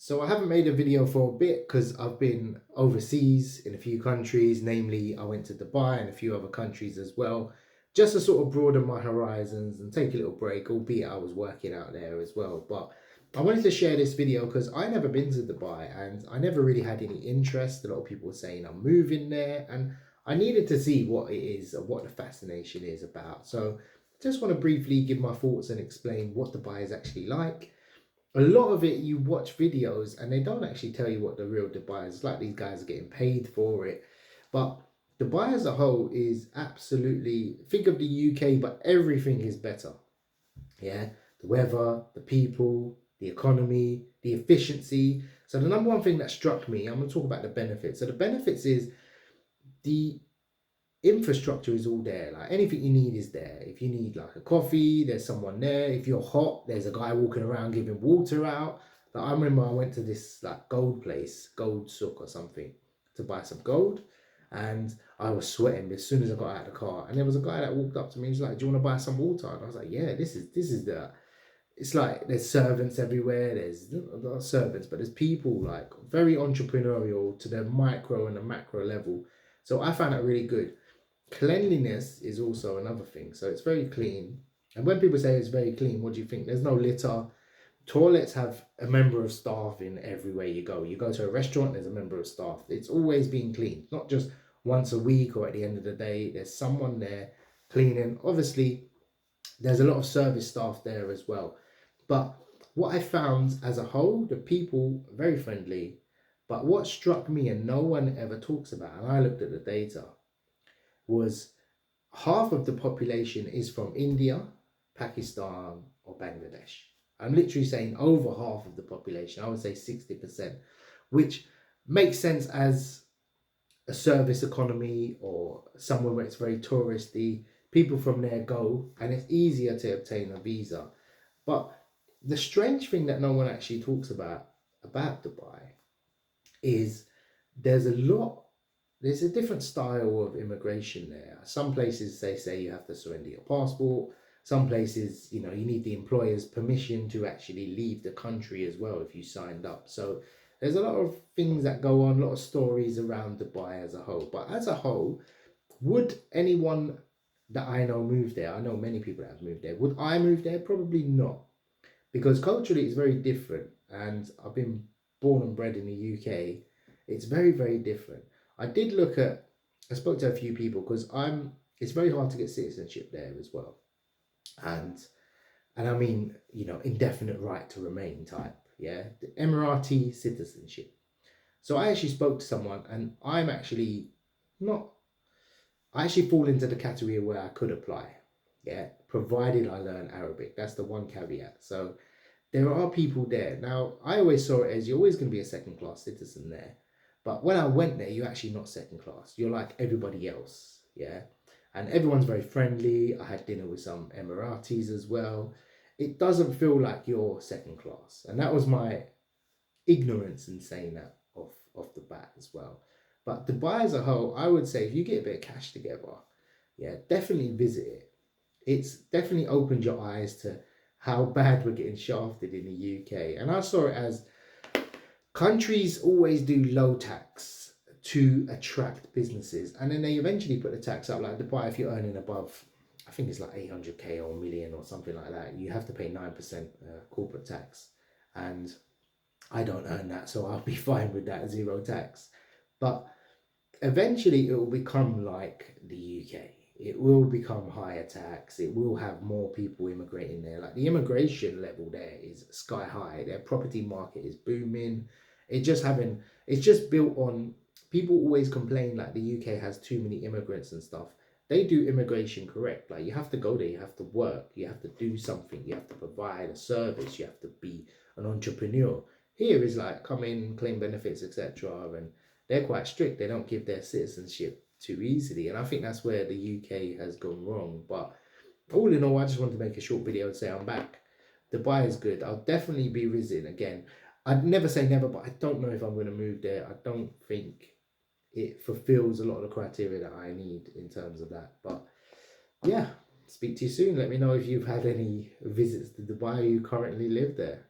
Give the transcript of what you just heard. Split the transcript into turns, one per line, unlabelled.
So I haven't made a video for a bit because I've been overseas in a few countries, namely I went to Dubai and a few other countries as well, just to sort of broaden my horizons and take a little break, albeit I was working out there as well. But I wanted to share this video because I never been to Dubai and I never really had any interest. A lot of people were saying I'm moving there and I needed to see what it is and what the fascination is about. So I just want to briefly give my thoughts and explain what Dubai is actually like. A lot of it, you watch videos and they don't actually tell you what the real Dubai is. It's like these guys are getting paid for it. But Dubai as a whole is absolutely, think of the UK, but everything is better. Yeah, the weather, the people, the economy, the efficiency. So the number one thing that struck me, I'm going to talk about the benefits. So the benefits is the infrastructure is all there. Like anything you need is there. If you need like a coffee, there's someone there. If you're hot, there's a guy walking around giving water out. Like I remember I went to this like gold place, Gold Souk or something, to buy some gold, and I was sweating as soon as I got out of the car. And there was a guy that walked up to me. He's like, "Do you want to buy some water?" And I was like, "Yeah, this is the." It's like there's servants everywhere. There's not servants, but there's people like very entrepreneurial to the micro and the macro level. So I found that really good. Cleanliness is also another thing. So it's very clean. And when people say it's very clean, what do you think? There's no litter. Toilets have a member of staff in everywhere you go. You go to a restaurant, there's a member of staff. It's always being cleaned, not just once a week or at the end of the day. There's someone there cleaning. Obviously, there's a lot of service staff there as well. But what I found as a whole, the people are very friendly. But what struck me and no one ever talks about, and I looked at the data, was half of the population is from India, Pakistan, or Bangladesh. I'm literally saying over half of the population. I would say 60%, which makes sense as a service economy or somewhere where it's very touristy. People from there go, and it's easier to obtain a visa. But the strange thing that no one actually talks about Dubai is there's a lot there's a different style of immigration there. Some places they say you have to surrender your passport. Some places, you need the employer's permission to actually leave the country as well if you signed up. So there's a lot of things that go on, a lot of stories around Dubai as a whole. But as a whole, would anyone that I know move there? I know many people that have moved there. Would I move there? Probably not. Because culturally it's very different. And I've been born and bred in the UK. It's very, very different. I spoke to a few people because it's very hard to get citizenship there as well. And I mean, indefinite right to remain type, yeah, the Emirati citizenship. So I actually spoke to someone and not, I actually fall into the category where I could apply, yeah, provided I learn Arabic. That's the one caveat. So there are people there. Now, I always saw it as you're always going to be a second class citizen there. But when I went there, you're actually not second class. You're like everybody else. Yeah. And everyone's very friendly. I had dinner with some Emiratis as well. It doesn't feel like you're second class. And that was my ignorance in saying that off the bat as well. But Dubai as a whole, I would say if you get a bit of cash together, yeah, definitely visit it. It's definitely opened your eyes to how bad we're getting shafted in the UK. And I saw it as countries always do low tax to attract businesses. And then they eventually put the tax up. Like Dubai, if you're earning above, I think it's like 800K or a million or something like that, you have to pay 9% corporate tax. And I don't earn that, so I'll be fine with that zero tax. But eventually it will become like the UK. It will become higher tax. It will have more people immigrating there. Like the immigration level there is sky high. Their property market is booming. It's just built on, people always complain like the UK has too many immigrants and stuff. They do immigration correct. Like you have to go there, you have to work, you have to do something, you have to provide a service, you have to be an entrepreneur. Here is like come in, claim benefits, etc. And they're quite strict. They don't give their citizenship too easily. And I think that's where the UK has gone wrong. But all in all, I just wanted to make a short video and say I'm back. Dubai is good. I'll definitely be visiting again. I'd never say never, but I don't know if I'm going to move there. I don't think it fulfills a lot of the criteria that I need in terms of that. But yeah, speak to you soon. Let me know if you've had any visits to Dubai or you currently live there.